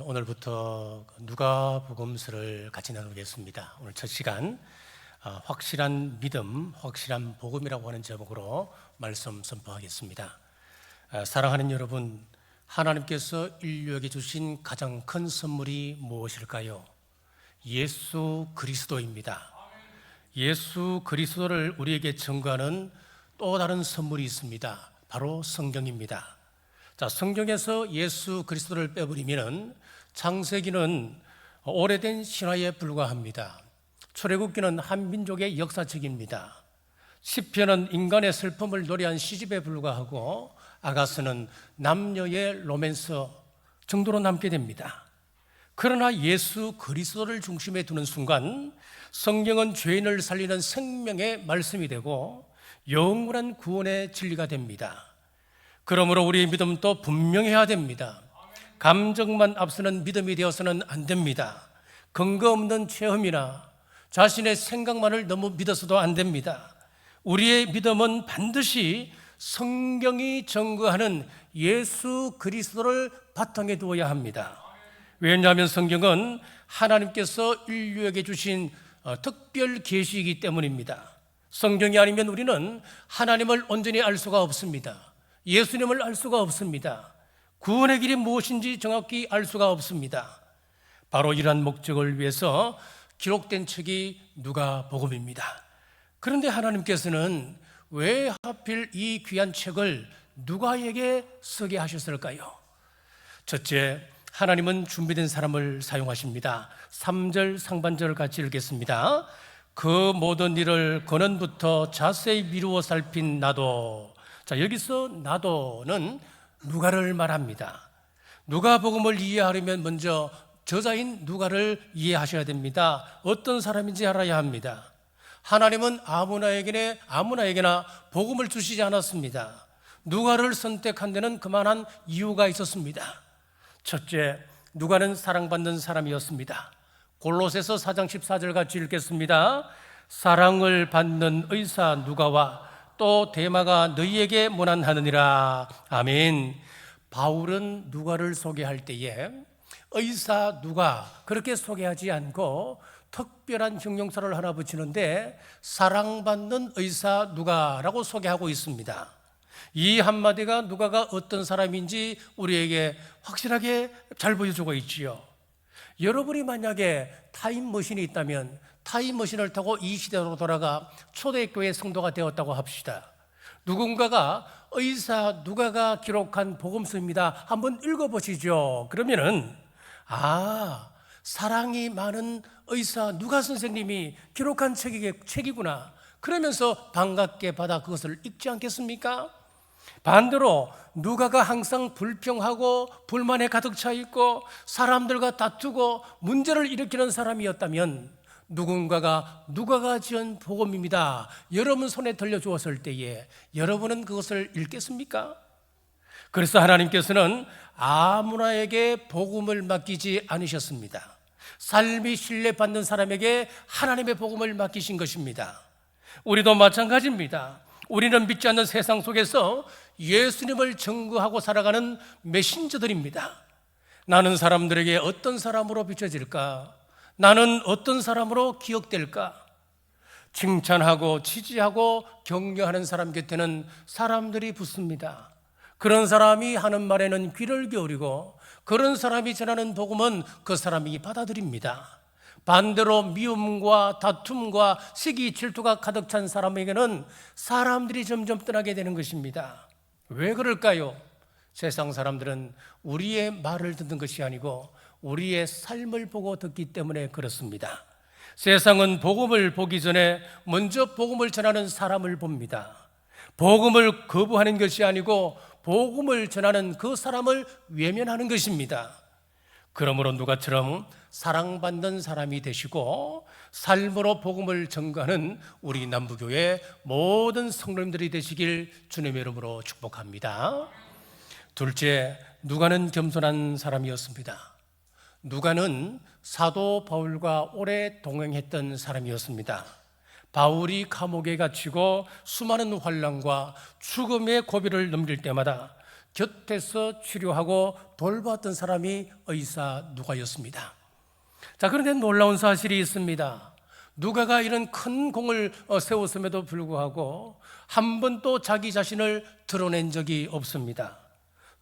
오늘부터 누가복음서를 같이 나누겠습니다. 오늘 첫 시간 확실한 믿음, 확실한 복음이라고 하는 제목으로 말씀 선포하겠습니다. 사랑하는 여러분, 하나님께서 인류에게 주신 가장 큰 선물이 무엇일까요? 예수 그리스도입니다. 예수 그리스도를 우리에게 증거하는 또 다른 선물이 있습니다. 바로 성경입니다. 성경에서 예수 그리스도를 빼버리면 창세기는 오래된 신화에 불과합니다. 출애굽기는 한 민족의 역사책입니다. 시편은 인간의 슬픔을 노래한 시집에 불과하고 아가서는 남녀의 로맨서 정도로 남게 됩니다. 그러나 예수 그리스도를 중심에 두는 순간 성경은 죄인을 살리는 생명의 말씀이 되고 영원한 구원의 진리가 됩니다. 그러므로 우리의 믿음도 분명해야 됩니다. 감정만 앞서는 믿음이 되어서는 안 됩니다. 근거 없는 체험이나 자신의 생각만을 너무 믿어서도 안 됩니다. 우리의 믿음은 반드시 성경이 증거하는 예수 그리스도를 바탕에 두어야 합니다. 왜냐하면 성경은 하나님께서 인류에게 주신 특별 계시이기 때문입니다. 성경이 아니면 우리는 하나님을 온전히 알 수가 없습니다. 예수님을 알 수가 없습니다. 구원의 길이 무엇인지 정확히 알 수가 없습니다. 바로 이러한 목적을 위해서 기록된 책이 누가복음입니다. 그런데 하나님께서는 왜 하필 이 귀한 책을 누가에게 쓰게 하셨을까요? 첫째, 하나님은 준비된 사람을 사용하십니다. 3절 상반절을 같이 읽겠습니다. 그 모든 일을 근원부터 자세히 미루어 살핀 나도. 여기서 나도는 누가를 말합니다. 누가복음을 이해하려면 먼저 저자인 누가를 이해하셔야 됩니다. 어떤 사람인지 알아야 합니다. 하나님은 아무나에게나 복음을 주시지 않았습니다. 누가를 선택한 데는 그만한 이유가 있었습니다. 첫째, 누가는 사랑받는 사람이었습니다. 골로새서 4장 14절 같이 읽겠습니다. 사랑을 받는 의사 누가와 또 데마가 너희에게 문안하느니라. 아멘. 바울은 누가를 소개할 때에 의사 누가 그렇게 소개하지 않고 특별한 형용사를 하나 붙이는데 사랑받는 의사 누가라고 소개하고 있습니다. 이 한마디가 누가가 어떤 사람인지 우리에게 확실하게 잘 보여주고 있지요. 여러분이 만약에 타임머신이 있다면 타임머신을 타고 이 시대로 돌아가 초대교회 성도가 되었다고 합시다. 누군가가 의사 누가가 기록한 복음서입니다. 한번 읽어보시죠. 그러면은 사랑이 많은 의사 누가 선생님이 기록한 책이구나. 그러면서 반갑게 받아 그것을 읽지 않겠습니까? 반대로 누가가 항상 불평하고 불만에 가득 차 있고 사람들과 다투고 문제를 일으키는 사람이었다면 누가가 지은 복음입니다. 여러분 손에 들려주었을 때에 여러분은 그것을 읽겠습니까? 그래서 하나님께서는 아무나에게 복음을 맡기지 않으셨습니다. 삶이 신뢰받는 사람에게 하나님의 복음을 맡기신 것입니다. 우리도 마찬가지입니다. 우리는 믿지 않는 세상 속에서 예수님을 증거하고 살아가는 메신저들입니다. 나는 사람들에게 어떤 사람으로 비춰질까? 나는 어떤 사람으로 기억될까? 칭찬하고 지지하고 격려하는 사람 곁에는 사람들이 붙습니다. 그런 사람이 하는 말에는 귀를 기울이고 그런 사람이 전하는 복음은 그 사람이 받아들입니다. 반대로 미움과 다툼과 시기 질투가 가득 찬 사람에게는 사람들이 점점 떠나게 되는 것입니다. 왜 그럴까요? 세상 사람들은 우리의 말을 듣는 것이 아니고 우리의 삶을 보고 듣기 때문에 그렇습니다. 세상은 복음을 보기 전에 먼저 복음을 전하는 사람을 봅니다. 복음을 거부하는 것이 아니고 복음을 전하는 그 사람을 외면하는 것입니다. 그러므로 누가처럼 사랑받는 사람이 되시고 삶으로 복음을 전가하는 우리 남부교회 모든 성도님들이 되시길 주님의 이름으로 축복합니다. 둘째, 누가는 겸손한 사람이었습니다. 누가는 사도 바울과 오래 동행했던 사람이었습니다. 바울이 감옥에 갇히고 수많은 환난과 죽음의 고비를 넘길 때마다 곁에서 치료하고 돌봤던 사람이 의사 누가였습니다. 자, 그런데 놀라운 사실이 있습니다. 누가가 이런 큰 공을 세웠음에도 불구하고 한 번도 자기 자신을 드러낸 적이 없습니다.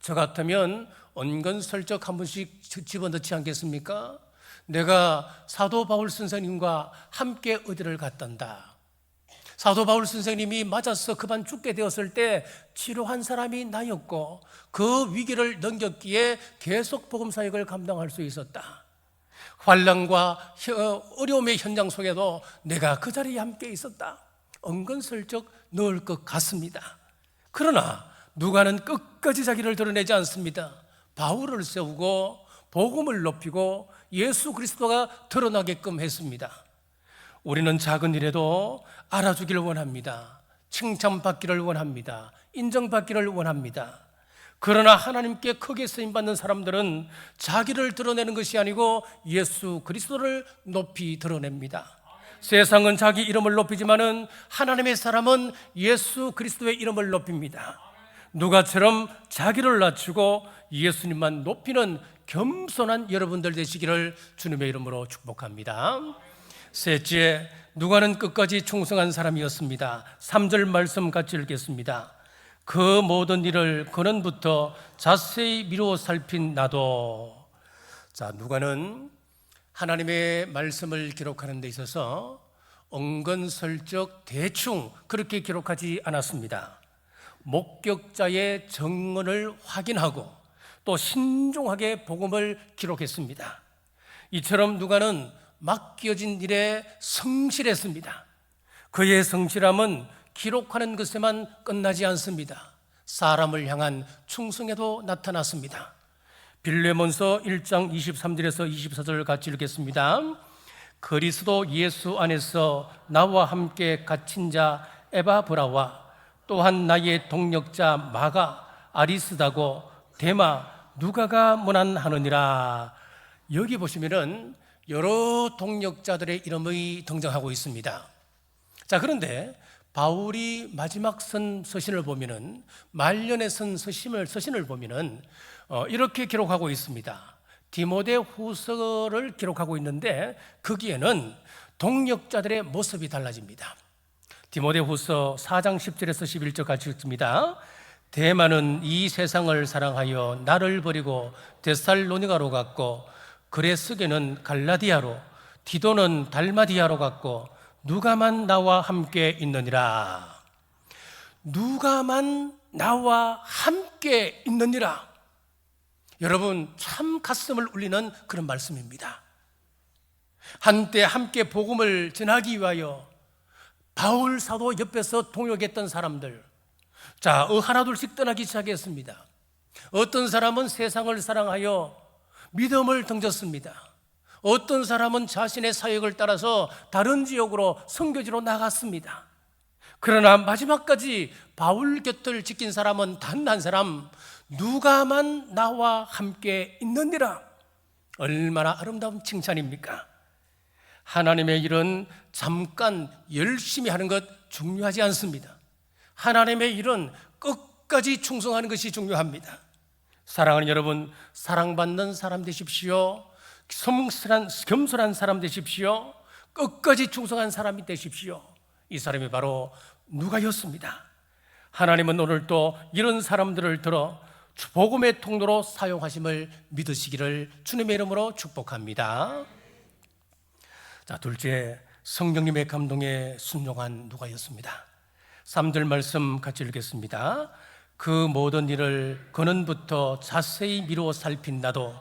저 같으면 은근슬쩍 한 번씩 집어넣지 않겠습니까? 내가 사도 바울 선생님과 함께 어디를 갔단다. 사도 바울 선생님이 맞아서 그만 죽게 되었을 때 치료한 사람이 나였고 그 위기를 넘겼기에 계속 복음 사역을 감당할 수 있었다. 환난과 어려움의 현장 속에도 내가 그 자리에 함께 있었다. 은근슬쩍 넣을 것 같습니다. 그러나 누가는 끝까지 자기를 드러내지 않습니다. 바울을 세우고 복음을 높이고 예수 그리스도가 드러나게끔 했습니다. 우리는 작은 일에도 알아주기를 원합니다. 칭찬받기를 원합니다. 인정받기를 원합니다. 그러나 하나님께 크게 쓰임받는 사람들은 자기를 드러내는 것이 아니고 예수 그리스도를 높이 드러냅니다. 세상은 자기 이름을 높이지만은 하나님의 사람은 예수 그리스도의 이름을 높입니다. 누가처럼 자기를 낮추고 예수님만 높이는 겸손한 여러분들 되시기를 주님의 이름으로 축복합니다. 셋째, 누가는 끝까지 충성한 사람이었습니다. 3절 말씀 같이 읽겠습니다. 그 모든 일을 근원부터 자세히 미루어 살핀 나도. 자, 누가는 하나님의 말씀을 기록하는 데 있어서 은근슬쩍 대충 그렇게 기록하지 않았습니다. 목격자의 증언을 확인하고 또 신중하게 복음을 기록했습니다. 이처럼 누가는 맡겨진 일에 성실했습니다. 그의 성실함은 기록하는 것에만 끝나지 않습니다. 사람을 향한 충성에도 나타났습니다. 빌레몬서 1장 23절에서 24절 같이 읽겠습니다. 그리스도 예수 안에서 나와 함께 갇힌 자 에바브라와 또한 나의 동력자 마가 아리스다고 데마 누가가 문안하느니라. 여기 보시면은 여러 동력자들의 이름이 등장하고 있습니다. 자, 그런데 바울이 마지막 서신을 보면은 말년에 쓴 서신을 보면은 이렇게 기록하고 있습니다. 디모데 후서를 기록하고 있는데 거기에는 동력자들의 모습이 달라집니다. 디모데 후서 4장 10절에서 11절 같이 읽습니다. 데마는 이 세상을 사랑하여 나를 버리고 데살로니가로 갔고 그레스게는 갈라디아로 디도는 달마디아로 갔고 누가만 나와 함께 있느니라. 누가만 나와 함께 있느니라. 여러분, 참 가슴을 울리는 그런 말씀입니다. 한때 함께 복음을 전하기 위하여 바울 사도 옆에서 동역했던 사람들, 자, 하나둘씩 떠나기 시작했습니다. 어떤 사람은 세상을 사랑하여 믿음을 던졌습니다. 어떤 사람은 자신의 사역을 따라서 다른 지역으로 선교지로 나갔습니다. 그러나 마지막까지 바울 곁을 지킨 사람은 단 한 사람, 누가만 나와 함께 있느니라. 얼마나 아름다운 칭찬입니까? 하나님의 일은 잠깐 열심히 하는 것 중요하지 않습니다. 하나님의 일은 끝까지 충성하는 것이 중요합니다. 사랑하는 여러분, 사랑받는 사람 되십시오. 겸손한 사람 되십시오. 끝까지 충성한 사람이 되십시오. 이 사람이 바로 누가였습니다. 하나님은 오늘 또 이런 사람들을 들어 복음의 통로로 사용하심을 믿으시기를 주님의 이름으로 축복합니다. 자, 둘째, 성령님의 감동에 순종한 누가였습니다. 3절 말씀 같이 읽겠습니다. 그 모든 일을 근원부터 자세히 미루어 살핀 나도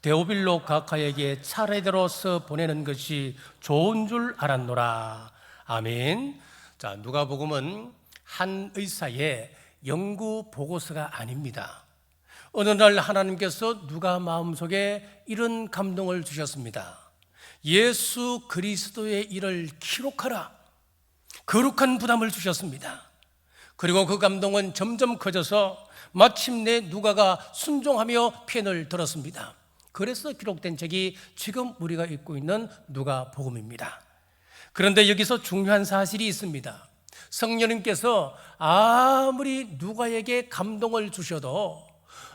데오빌로 각하에게 차례대로 써 보내는 것이 좋은 줄 알았노라. 아멘. 자, 누가복음은 한 의사의 연구 보고서가 아닙니다. 어느 날 하나님께서 누가 마음속에 이런 감동을 주셨습니다. 예수 그리스도의 일을 기록하라. 거룩한 부담을 주셨습니다. 그리고 그 감동은 점점 커져서 마침내 누가가 순종하며 편을 들었습니다. 그래서 기록된 책이 지금 우리가 읽고 있는 누가복음입니다. 그런데 여기서 중요한 사실이 있습니다. 성령님께서 아무리 누가에게 감동을 주셔도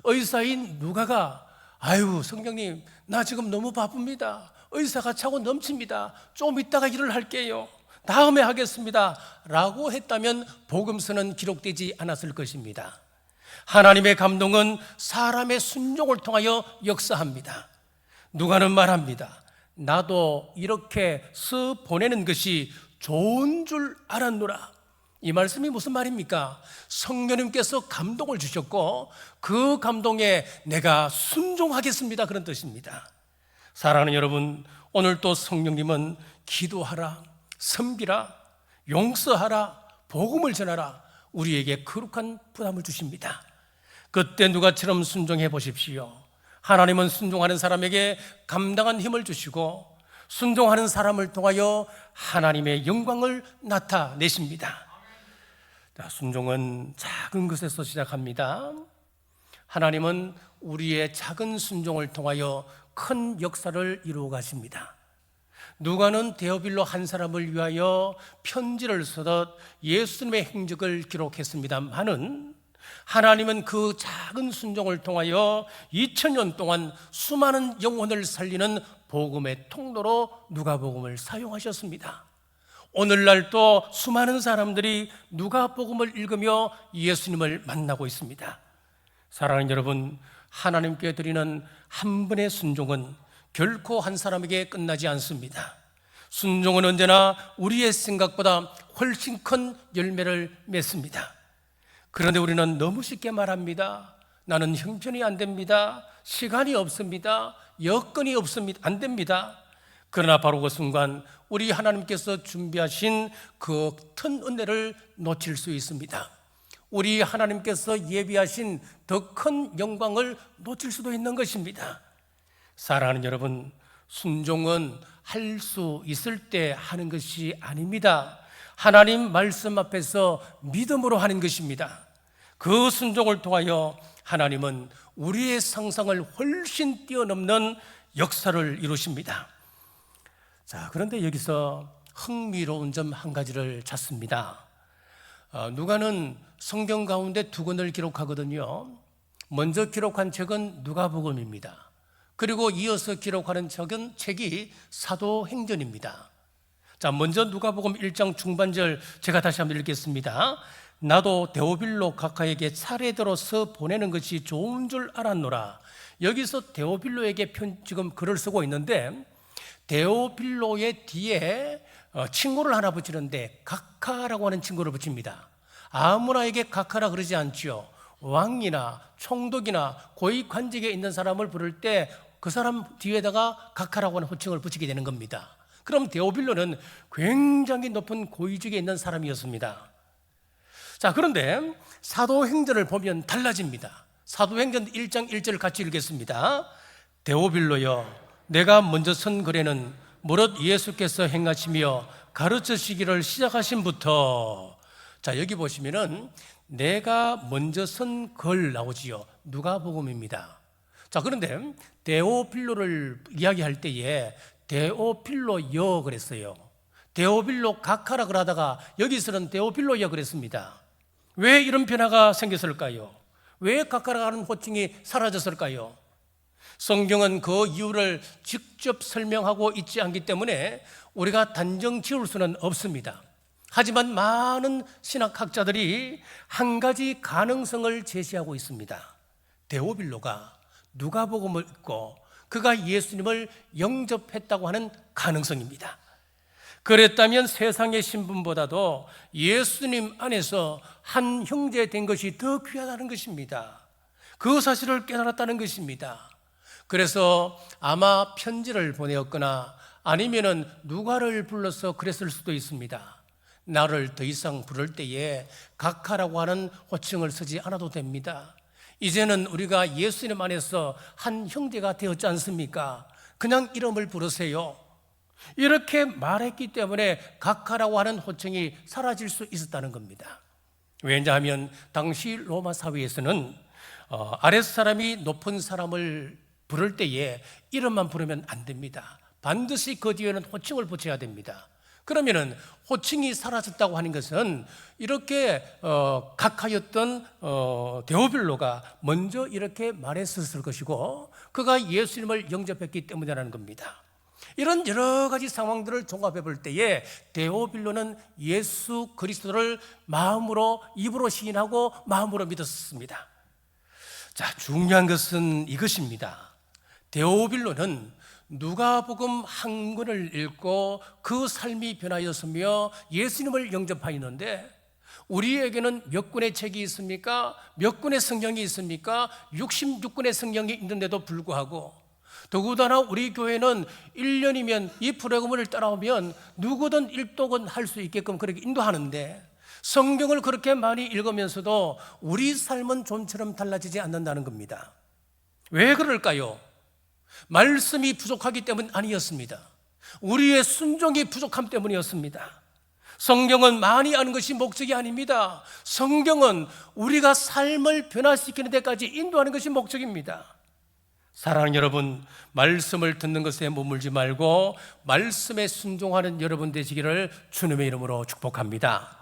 의사인 누가가 아유 성령님 나 지금 너무 바쁩니다. 의사가 차고 넘칩니다. 좀 이따가 일을 할게요. 다음에 하겠습니다 라고 했다면 복음서는 기록되지 않았을 것입니다. 하나님의 감동은 사람의 순종을 통하여 역사합니다. 누가는 말합니다. 나도 이렇게 서 보내는 것이 좋은 줄 알았노라. 이 말씀이 무슨 말입니까? 성령님께서 감동을 주셨고 그 감동에 내가 순종하겠습니다 그런 뜻입니다. 사랑하는 여러분, 오늘 또 성령님은 기도하라, 섬기라, 용서하라, 복음을 전하라 우리에게 거룩한 부담을 주십니다. 그때 누가처럼 순종해 보십시오. 하나님은 순종하는 사람에게 감당한 힘을 주시고 순종하는 사람을 통하여 하나님의 영광을 나타내십니다. 자, 순종은 작은 것에서 시작합니다. 하나님은 우리의 작은 순종을 통하여 큰 역사를 이루어 가십니다. 누가는 데오빌로 한 사람을 위하여 편지를 쓰듯 예수님의 행적을 기록했습니다만은 하나님은 그 작은 순종을 통하여 2000년 동안 수많은 영혼을 살리는 복음의 통로로 누가복음을 사용하셨습니다. 오늘날도 수많은 사람들이 누가복음을 읽으며 예수님을 만나고 있습니다. 사랑하는 여러분, 하나님께 드리는 한 분의 순종은 결코 한 사람에게 끝나지 않습니다. 순종은 언제나 우리의 생각보다 훨씬 큰 열매를 맺습니다. 그런데 우리는 너무 쉽게 말합니다. 나는 형편이 안 됩니다. 시간이 없습니다. 여건이 없습니다. 안 됩니다. 그러나 바로 그 순간 우리 하나님께서 준비하신 그 큰 은혜를 놓칠 수 있습니다. 우리 하나님께서 예비하신 더 큰 영광을 놓칠 수도 있는 것입니다. 사랑하는 여러분, 순종은 할 수 있을 때 하는 것이 아닙니다. 하나님 말씀 앞에서 믿음으로 하는 것입니다. 그 순종을 통하여 하나님은 우리의 상상을 훨씬 뛰어넘는 역사를 이루십니다. 자, 그런데 여기서 흥미로운 점 한 가지를 찾습니다. 누가는 성경 가운데 두 권을 기록하거든요. 먼저 기록한 책은 누가복음입니다. 그리고 이어서 기록하는 책이 사도행전입니다. 자, 먼저 누가복음 1장 중반절 제가 다시 한번 읽겠습니다. 나도 데오빌로 각하에게 차례대로 서 보내는 것이 좋은 줄 알았노라. 여기서 데오빌로에게 지금 글을 쓰고 있는데 데오빌로의 뒤에 친구를 하나 붙이는데 각하라고 하는 친구를 붙입니다. 아무나에게 각하라 그러지 않지요. 왕이나 총독이나 고위 관직에 있는 사람을 부를 때 그 사람 뒤에다가 각하라고 하는 호칭을 붙이게 되는 겁니다. 그럼 데오빌로는 굉장히 높은 고위직에 있는 사람이었습니다. 자, 그런데 사도행전을 보면 달라집니다. 사도행전 1장 1절을 같이 읽겠습니다. 데오빌로여, 내가 먼저 선 글에는 무릇 예수께서 행하시며 가르치시기를 시작하신부터. 자, 여기 보시면은 내가 먼저 선 글 나오지요. 누가복음입니다. 자, 그런데 데오빌로를 이야기할 때에 데오빌로여 그랬어요. 데오빌로 각하라 그러다가 여기서는 데오빌로여 그랬습니다. 왜 이런 변화가 생겼을까요? 왜 각하라 하는 호칭이 사라졌을까요? 성경은 그 이유를 직접 설명하고 있지 않기 때문에 우리가 단정 지을 수는 없습니다. 하지만 많은 신학학자들이 한 가지 가능성을 제시하고 있습니다. 데오빌로가 누가복음을 읽고 그가 예수님을 영접했다고 하는 가능성입니다. 그랬다면 세상의 신분보다도 예수님 안에서 한 형제 된 것이 더 귀하다는 것입니다. 그 사실을 깨달았다는 것입니다. 그래서 아마 편지를 보내었거나 아니면은 누가를 불러서 그랬을 수도 있습니다. 나를 더 이상 부를 때에 각하라고 하는 호칭을 쓰지 않아도 됩니다. 이제는 우리가 예수님 안에서 한 형제가 되었지 않습니까? 그냥 이름을 부르세요. 이렇게 말했기 때문에 각하라고 하는 호칭이 사라질 수 있었다는 겁니다. 왜냐하면 당시 로마 사회에서는 아랫사람이 높은 사람을 부를 때에 이름만 부르면 안 됩니다. 반드시 그 뒤에는 호칭을 붙여야 됩니다. 그러면은 호칭이 사라졌다고 하는 것은 이렇게 각하였던 데오빌로가 먼저 이렇게 말했었을 것이고 그가 예수님을 영접했기 때문이라는 겁니다. 이런 여러 가지 상황들을 종합해 볼 때에 데오빌로는 예수 그리스도를 마음으로 입으로 시인하고 마음으로 믿었습니다. 자, 중요한 것은 이것입니다. 데오빌로는 누가복음 한 권을 읽고 그 삶이 변하였으며 예수님을 영접하였는데 우리에게는 몇 권의 책이 있습니까? 몇 권의 성경이 있습니까? 66권의 성경이 있는데도 불구하고 더구나 우리 교회는 1년이면 이 프로그램을 따라오면 누구든 일독은 할 수 있게끔 그렇게 인도하는데 성경을 그렇게 많이 읽으면서도 우리 삶은 좀처럼 달라지지 않는다는 겁니다. 왜 그럴까요? 말씀이 부족하기 때문 아니었습니다. 우리의 순종이 부족함 때문이었습니다. 성경은 많이 아는 것이 목적이 아닙니다. 성경은 우리가 삶을 변화시키는 데까지 인도하는 것이 목적입니다. 사랑하는 여러분, 말씀을 듣는 것에 머물지 말고 말씀에 순종하는 여러분 되시기를 주님의 이름으로 축복합니다.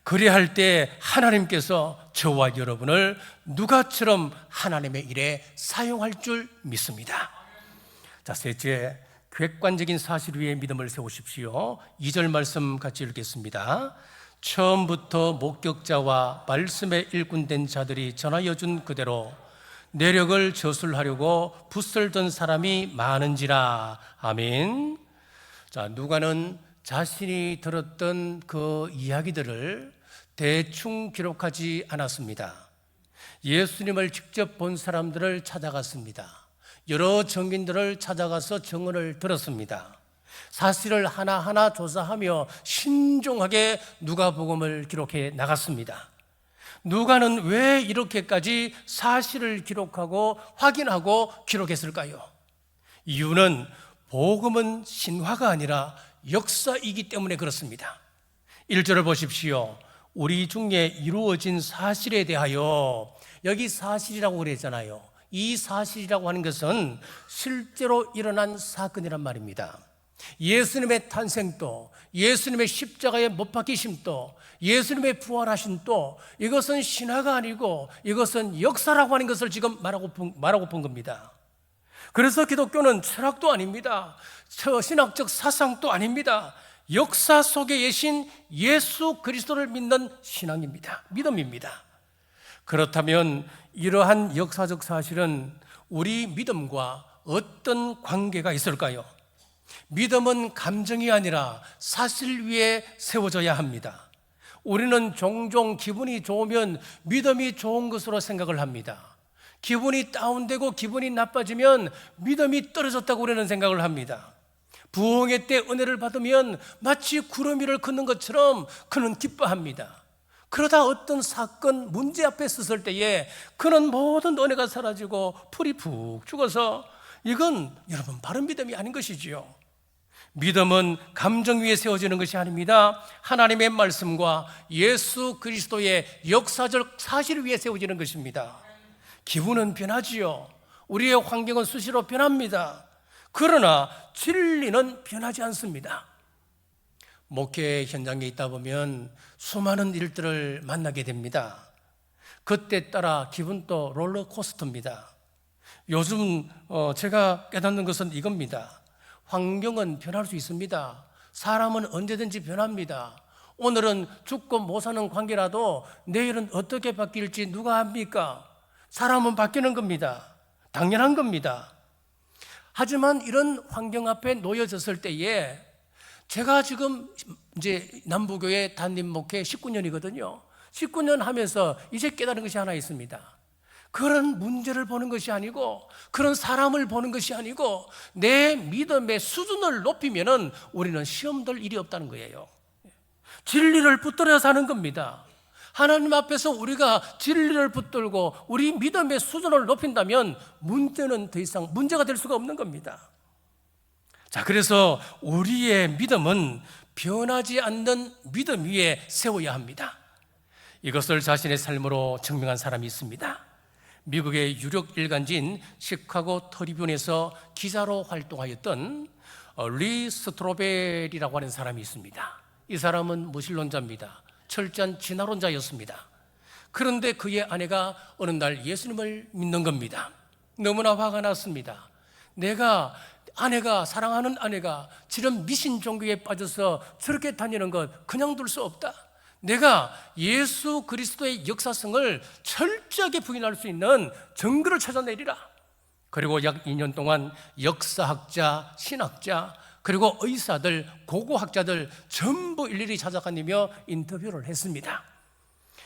그리할 때 하나님께서 저와 여러분을 누가처럼 하나님의 일에 사용할 줄 믿습니다. 자, 셋째, 객관적인 사실 위에 믿음을 세우십시오. 2절 말씀 같이 읽겠습니다. 처음부터 목격자와 말씀에 일꾼된 자들이 전하여 준 그대로 내력을 저술하려고 붓을 든 사람이 많은지라. 아멘. 자, 누가는 자신이 들었던 그 이야기들을 대충 기록하지 않았습니다. 예수님을 직접 본 사람들을 찾아갔습니다. 여러 증인들을 찾아가서 증언을 들었습니다. 사실을 하나하나 조사하며 신중하게 누가복음을 기록해 나갔습니다. 누가는 왜 이렇게까지 사실을 기록하고 확인하고 기록했을까요? 이유는 복음은 신화가 아니라 역사이기 때문에 그렇습니다. 1절을 보십시오. 우리 중에 이루어진 사실에 대하여, 여기 사실이라고 그랬잖아요. 이 사실이라고 하는 것은 실제로 일어난 사건이란 말입니다. 예수님의 탄생도, 예수님의 십자가에 못 박히심도, 예수님의 부활하심도, 이것은 신화가 아니고 이것은 역사라고 하는 것을 지금 말하고 본 겁니다. 그래서 기독교는 철학도 아닙니다. 신학적 사상도 아닙니다. 역사 속에 계신 예수 그리스도를 믿는 신앙입니다. 믿음입니다. 그렇다면 이러한 역사적 사실은 우리 믿음과 어떤 관계가 있을까요? 믿음은 감정이 아니라 사실 위에 세워져야 합니다. 우리는 종종 기분이 좋으면 믿음이 좋은 것으로 생각을 합니다. 기분이 다운되고 기분이 나빠지면 믿음이 떨어졌다고 우리는 생각을 합니다. 부흥회 때 은혜를 받으면 마치 구름 위를 걷는 것처럼 그는 기뻐합니다. 그러다 어떤 사건, 문제 앞에 섰을 때에 그는 모든 은혜가 사라지고 풀이 푹 죽어서 이건 여러분 바른 믿음이 아닌 것이지요. 믿음은 감정 위에 세워지는 것이 아닙니다. 하나님의 말씀과 예수 그리스도의 역사적 사실 위에 세워지는 것입니다. 기분은 변하지요. 우리의 환경은 수시로 변합니다. 그러나 진리는 변하지 않습니다. 목회 현장에 있다 보면 수많은 일들을 만나게 됩니다. 그때 따라 기분도 롤러코스터입니다. 요즘 제가 깨닫는 것은 이겁니다. 환경은 변할 수 있습니다. 사람은 언제든지 변합니다. 오늘은 죽고 못 사는 관계라도 내일은 어떻게 바뀔지 누가 압니까? 사람은 바뀌는 겁니다. 당연한 겁니다. 하지만 이런 환경 앞에 놓여졌을 때에 제가 지금 이제 남부교회 담임 목회 19년이거든요. 19년 하면서 이제 깨달은 것이 하나 있습니다. 그런 문제를 보는 것이 아니고 그런 사람을 보는 것이 아니고 내 믿음의 수준을 높이면은 우리는 시험 들 일이 없다는 거예요. 진리를 붙들어 사는 겁니다. 하나님 앞에서 우리가 진리를 붙들고 우리 믿음의 수준을 높인다면 문제는 더 이상 문제가 될 수가 없는 겁니다. 자, 그래서 우리의 믿음은 변하지 않는 믿음 위에 세워야 합니다. 이것을 자신의 삶으로 증명한 사람이 있습니다. 미국의 유력 일간지인 시카고 트리뷴에서 기자로 활동하였던 리 스트로벨이라고 하는 사람이 있습니다. 이 사람은 무신론자입니다. 철저한 진화론자였습니다. 그런데 그의 아내가 어느 날 예수님을 믿는 겁니다. 너무나 화가 났습니다. 아내가 사랑하는 아내가 지금 미신 종교에 빠져서 저렇게 다니는 것 그냥 둘 수 없다. 내가 예수 그리스도의 역사성을 철저하게 부인할 수 있는 증거를 찾아내리라. 그리고 약 2년 동안 역사학자, 신학자, 그리고 의사들, 고고학자들 전부 일일이 찾아다니며 인터뷰를 했습니다.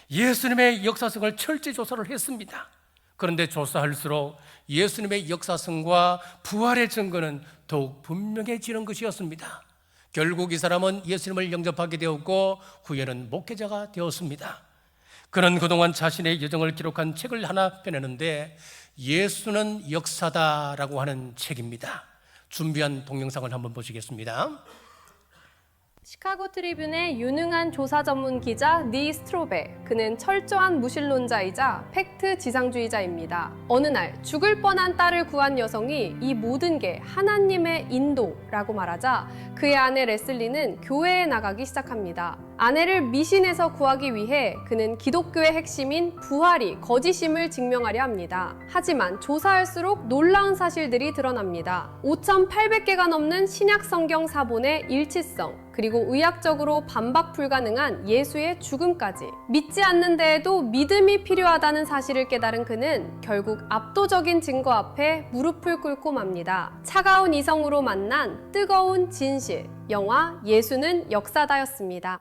예수님의 역사성을 철저히 조사를 했습니다. 그런데 조사할수록 예수님의 역사성과 부활의 증거는 더욱 분명해지는 것이었습니다. 결국 이 사람은 예수님을 영접하게 되었고 후에는 목회자가 되었습니다. 그는 그동안 자신의 여정을 기록한 책을 하나 펴내는데 예수는 역사다라고 하는 책입니다. 준비한 동영상을 한번 보시겠습니다. 시카고 트리뷴의 유능한 조사 전문 기자 리 스트로베. 그는 철저한 무신론자이자 팩트 지상주의자입니다. 어느 날 죽을 뻔한 딸을 구한 여성이 이 모든 게 하나님의 인도라고 말하자 그의 아내 레슬리는 교회에 나가기 시작합니다. 아내를 미신에서 구하기 위해 그는 기독교의 핵심인 부활이 거짓임을 증명하려 합니다. 하지만 조사할수록 놀라운 사실들이 드러납니다. 5,800개가 넘는 신약 성경 사본의 일치성, 그리고 의학적으로 반박 불가능한 예수의 죽음까지. 믿지 않는 데에도 믿음이 필요하다는 사실을 깨달은 그는 결국 압도적인 증거 앞에 무릎을 꿇고 맙니다. 차가운 이성으로 만난 뜨거운 진실, 영화 예수는 역사다였습니다.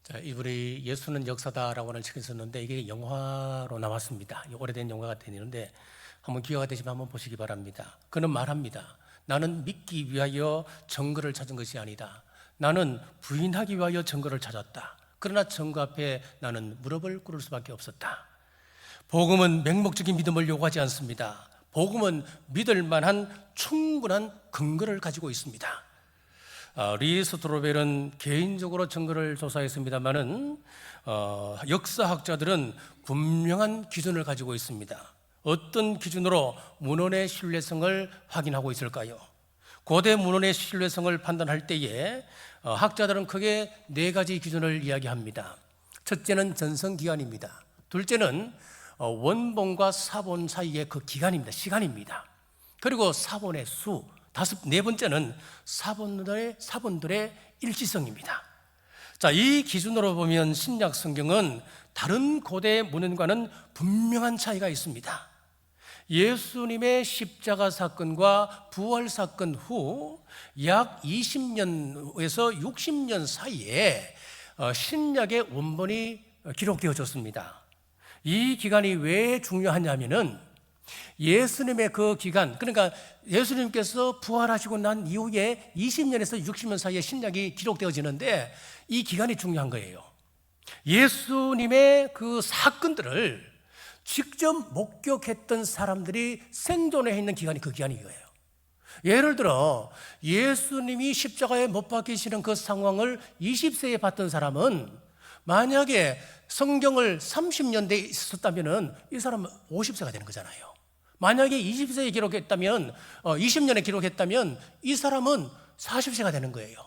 자, 이분이 예수는 역사다라고 하는 책을 썼는데 이게 영화로 나왔습니다. 오래된 영화가 되는데 한번 기회가 되시면 한번 보시기 바랍니다. 그는 말합니다. 나는 믿기 위하여 증거를 찾은 것이 아니다. 나는 부인하기 위하여 증거를 찾았다. 그러나 증거 앞에 나는 무릎을 꿇을 수밖에 없었다. 복음은 맹목적인 믿음을 요구하지 않습니다. 복음은 믿을 만한 충분한 근거를 가지고 있습니다. 리 스트로벨은 개인적으로 증거를 조사했습니다마는 역사학자들은 분명한 기준을 가지고 있습니다. 어떤 기준으로 문헌의 신뢰성을 확인하고 있을까요? 고대 문헌의 신뢰성을 판단할 때에 학자들은 크게 4가지 기준을 이야기합니다. 첫째는 전성기간입니다. 둘째는 원본과 사본 사이의 그 기간입니다. 시간입니다. 그리고 사본의 수, 네 번째는 사본들의 일치성입니다. 자, 이 기준으로 보면 신약 성경은 다른 고대 문헌과는 분명한 차이가 있습니다. 예수님의 십자가 사건과 부활 사건 후 약 20년에서 60년 사이에 신약의 원본이 기록되어졌습니다. 이 기간이 왜 중요하냐면은 예수님의 그 기간, 그러니까 예수님께서 부활하시고 난 이후에 20년에서 60년 사이에 신약이 기록되어지는데 이 기간이 중요한 거예요. 예수님의 그 사건들을 직접 목격했던 사람들이 생존해 있는 기간이 그 기간이에요. 예를 들어 예수님이 십자가에 못 박히시는 그 상황을 20세에 봤던 사람은 만약에 성경을 30년대에 있었다면 이 사람은 50세가 되는 거잖아요. 만약에 20세에 기록했다면 20년에 기록했다면 이 사람은 40세가 되는 거예요.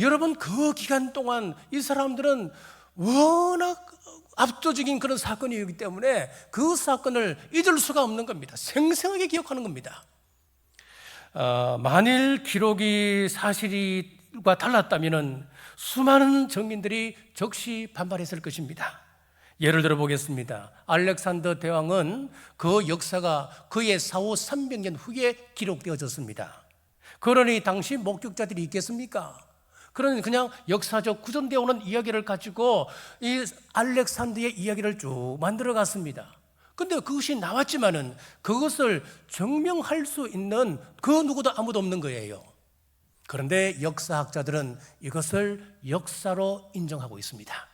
여러분 그 기간 동안 이 사람들은 워낙 압도적인 그런 사건이기 때문에 그 사건을 잊을 수가 없는 겁니다. 생생하게 기억하는 겁니다. 만일 기록이 사실과 달랐다면 수많은 정민들이 적시 반발했을 것입니다. 예를 들어 보겠습니다. 알렉산더 대왕은 그 역사가 그의 사후 300년 후에 기록되어졌습니다. 그러니 당시 목격자들이 있겠습니까? 그러니 그냥 역사적 구전되어 오는 이야기를 가지고 이 알렉산더의 이야기를 쭉 만들어 갔습니다. 근데 그것이 나왔지만은 그것을 증명할 수 있는 그 누구도 아무도 없는 거예요. 그런데 역사학자들은 이것을 역사로 인정하고 있습니다.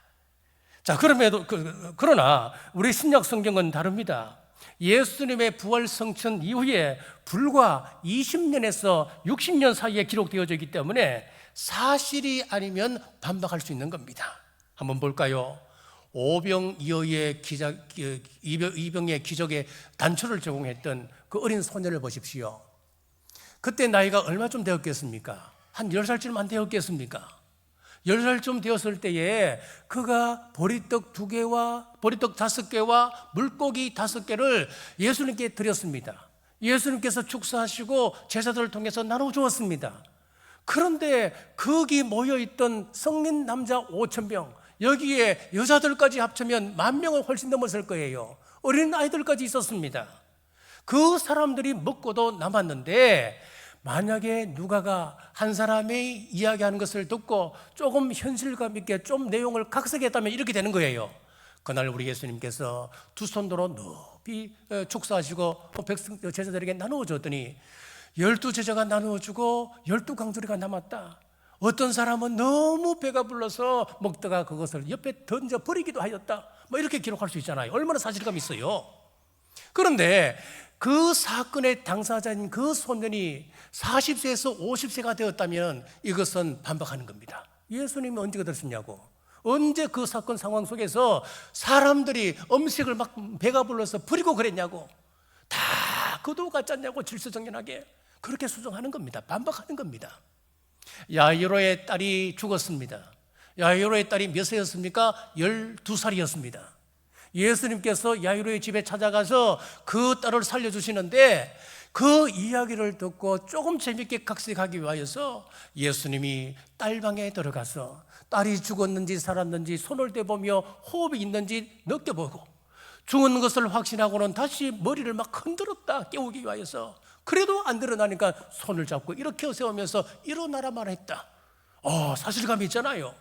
자, 그러나 우리 신약 성경은 다릅니다. 예수님의 부활 성천 이후에 불과 20년에서 60년 사이에 기록되어져 있기 때문에 사실이 아니면 반박할 수 있는 겁니다. 한번 볼까요? 이병의 기적의 단초를 제공했던 그 어린 소녀를 보십시오. 그때 나이가 얼마쯤 되었겠습니까? 한 10살쯤 안 되었겠습니까? 10살쯤 되었을 때에 그가 보리떡 2개와 보리떡 5개와 물고기 5개를 예수님께 드렸습니다. 예수님께서 축사하시고 제자들을 통해서 나눠주었습니다. 그런데 거기 모여있던 성인 남자 5,000명, 여기에 여자들까지 합치면 10,000명을 훨씬 넘었을 거예요. 어린 아이들까지 있었습니다. 그 사람들이 먹고도 남았는데, 만약에 누가가 한 사람이 이야기하는 것을 듣고 조금 현실감 있게 좀 내용을 각색했다면 이렇게 되는 거예요. 그날 우리 예수님께서 두 손으로 높이 축사하시고 백성 제자들에게 나누어 줬더니 12제자가 나누어 주고 12강조리가 남았다. 어떤 사람은 너무 배가 불러서 먹다가 그것을 옆에 던져 버리기도 하였다. 뭐 이렇게 기록할 수 있잖아요. 얼마나 사실감 있어요. 그런데 그 사건의 당사자인 그 소년이 40세에서 50세가 되었다면 이것은 반박하는 겁니다. 예수님이 언제 그러셨냐고. 언제 그 사건 상황 속에서 사람들이 음식을 막 배가 불러서 버리고 그랬냐고. 다 그도 가짜냐고 질서정연하게 그렇게 수정하는 겁니다. 반박하는 겁니다. 야이로의 딸이 죽었습니다. 야이로의 딸이 몇 세였습니까? 12살이었습니다. 예수님께서 야이로의 집에 찾아가서 그 딸을 살려주시는데 그 이야기를 듣고 조금 재밌게 각색하기 위하여서 예수님이 딸방에 들어가서 딸이 죽었는지 살았는지 손을 대보며 호흡이 있는지 느껴보고 죽은 것을 확신하고는 다시 머리를 막 흔들었다 깨우기 위하여서 그래도 안 일어나니까 손을 잡고 이렇게 세우면서 일어나라만 했다. 사실감이 있잖아요.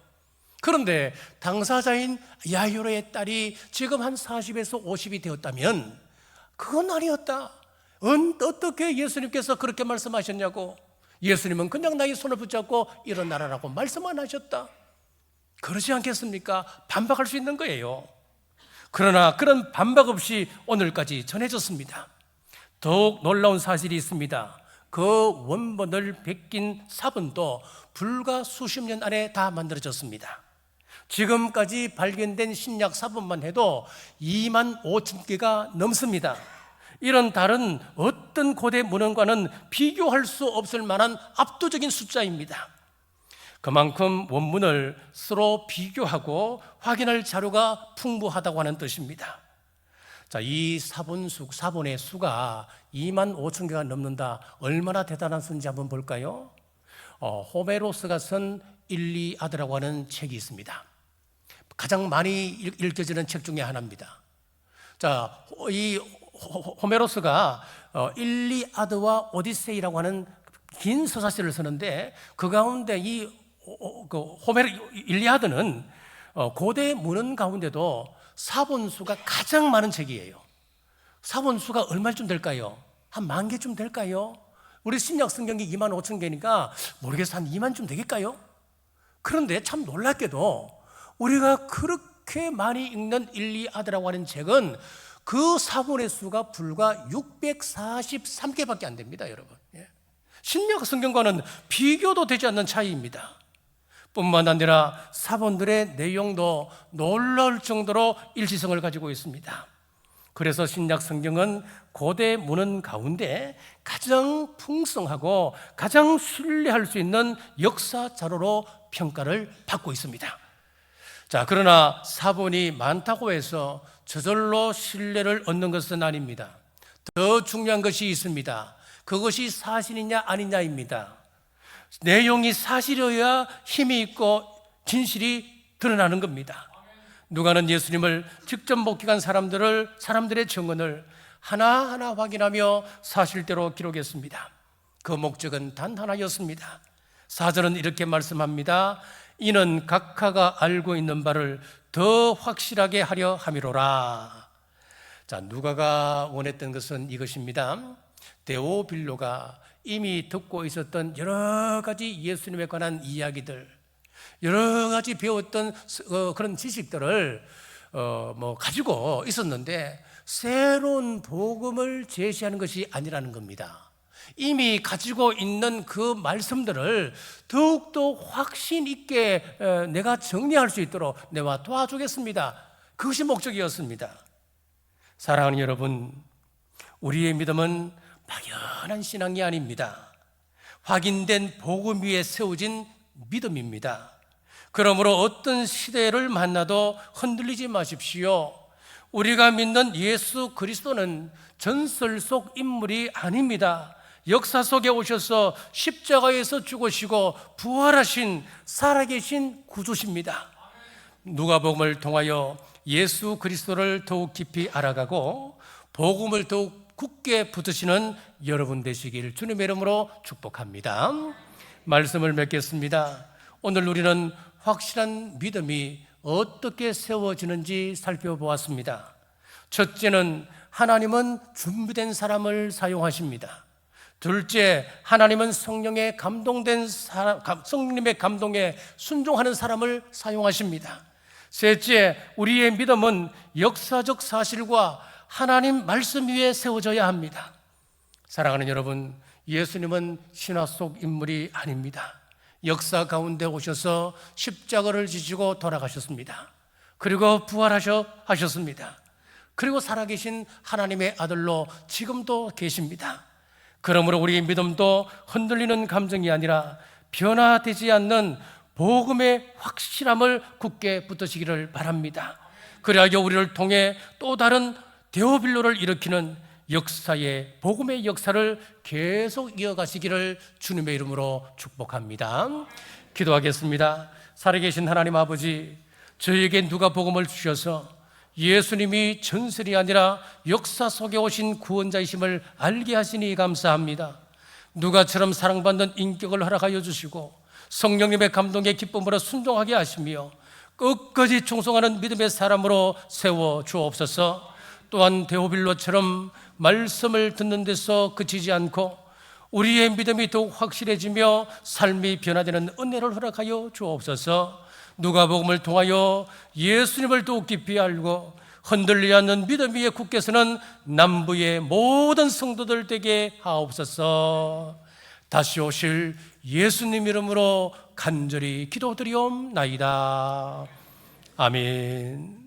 그런데 당사자인 야이로의 딸이 지금 한 40에서 50이 되었다면 그건 아니었다. 어떻게 예수님께서 그렇게 말씀하셨냐고. 예수님은 그냥 나의 손을 붙잡고 일어나라라고 말씀만 하셨다. 그러지 않겠습니까? 반박할 수 있는 거예요. 그러나 그런 반박 없이 오늘까지 전해졌습니다. 더욱 놀라운 사실이 있습니다. 그 원본을 베낀 사본도 불과 수십 년 안에 다 만들어졌습니다. 지금까지 발견된 신약 사본만 해도 25,000개가 넘습니다. 이런 다른 어떤 고대 문헌과는 비교할 수 없을 만한 압도적인 숫자입니다. 그만큼 원문을 서로 비교하고 확인할 자료가 풍부하다고 하는 뜻입니다. 자, 이 사본의 수가 25,000개가 넘는다. 얼마나 대단한 수인지 한번 볼까요? 호메로스가 쓴 일리아드라고 하는 책이 있습니다. 가장 많이 읽혀지는 책 중에 하나입니다. 자, 이 호메로스가 일리아드와 오디세이라고 하는 긴 서사시를 쓰는데 그 가운데 일리아드는 고대 문헌 가운데도 사본수가 가장 많은 책이에요. 사본수가 얼마쯤 될까요? 한 10,000개쯤 될까요? 우리 신약 성경이 25,000개니까 모르겠어, 한 2만쯤 되겠까요? 그런데 참 놀랍게도 우리가 그렇게 많이 읽는 일리아드라고 하는 책은 그 사본의 수가 불과 643개밖에 안 됩니다, 여러분. 신약 성경과는 비교도 되지 않는 차이입니다. 뿐만 아니라 사본들의 내용도 놀라울 정도로 일치성을 가지고 있습니다. 그래서 신약 성경은 고대 문헌 가운데 가장 풍성하고 가장 신뢰할 수 있는 역사 자료로 평가를 받고 있습니다. 자, 그러나 사본이 많다고 해서 저절로 신뢰를 얻는 것은 아닙니다. 더 중요한 것이 있습니다. 그것이 사실이냐 아니냐입니다. 내용이 사실이어야 힘이 있고 진실이 드러나는 겁니다. 누가는 예수님을 직접 목격한 사람들의 증언을 하나하나 확인하며 사실대로 기록했습니다. 그 목적은 단 하나였습니다. 4절은 이렇게 말씀합니다. 이는 각하가 알고 있는 바를 더 확실하게 하려 함이로라. 자, 누가가 원했던 것은 이것입니다. 데오빌로가 이미 듣고 있었던 여러 가지 예수님에 관한 이야기들, 여러 가지 배웠던 그런 지식들을 가지고 있었는데 새로운 복음을 제시하는 것이 아니라는 겁니다. 이미 가지고 있는 그 말씀들을 더욱더 확신 있게 내가 정리할 수 있도록 내가 도와주겠습니다. 그것이 목적이었습니다. 사랑하는 여러분, 우리의 믿음은 막연한 신앙이 아닙니다. 확인된 복음 위에 세워진 믿음입니다. 그러므로 어떤 시대를 만나도 흔들리지 마십시오. 우리가 믿는 예수 그리스도는 전설 속 인물이 아닙니다. 역사 속에 오셔서 십자가에서 죽으시고 부활하신 살아계신 구주십니다. 누가복음을 통하여 예수 그리스도를 더욱 깊이 알아가고 복음을 더욱 굳게 붙드시는 여러분 되시길 주님의 이름으로 축복합니다. 말씀을 맺겠습니다. 오늘 우리는 확실한 믿음이 어떻게 세워지는지 살펴보았습니다. 첫째는 하나님은 준비된 사람을 사용하십니다. 둘째, 하나님은 성령의 감동된 사람, 성령님의 감동에 순종하는 사람을 사용하십니다. 셋째, 우리의 믿음은 역사적 사실과 하나님 말씀 위에 세워져야 합니다. 사랑하는 여러분, 예수님은 신화 속 인물이 아닙니다. 역사 가운데 오셔서 십자가를 지시고 돌아가셨습니다. 그리고 부활하셨습니다. 그리고 살아계신 하나님의 아들로 지금도 계십니다. 그러므로 우리의 믿음도 흔들리는 감정이 아니라 변화되지 않는 복음의 확실함을 굳게 붙드시기를 바랍니다. 그래야 우리를 통해 또 다른 데오빌로를 일으키는 역사의 복음의 역사를 계속 이어가시기를 주님의 이름으로 축복합니다. 기도하겠습니다. 살아계신 하나님 아버지, 저에게 누가 복음을 주셔서 예수님이 전설이 아니라 역사 속에 오신 구원자이심을 알게 하시니 감사합니다. 누가처럼 사랑받는 인격을 허락하여 주시고 성령님의 감동의 기쁨으로 순종하게 하시며 끝까지 충성하는 믿음의 사람으로 세워 주옵소서. 또한 데오빌로처럼 말씀을 듣는 데서 그치지 않고 우리의 믿음이 더욱 확실해지며 삶이 변화되는 은혜를 허락하여 주옵소서. 누가복음을 통하여 예수님을 더욱 깊이 알고 흔들리지 않는 믿음 위에 굳게 서는 남부의 모든 성도들 되게 하옵소서. 다시 오실 예수님 이름으로 간절히 기도드리옵나이다. 아멘.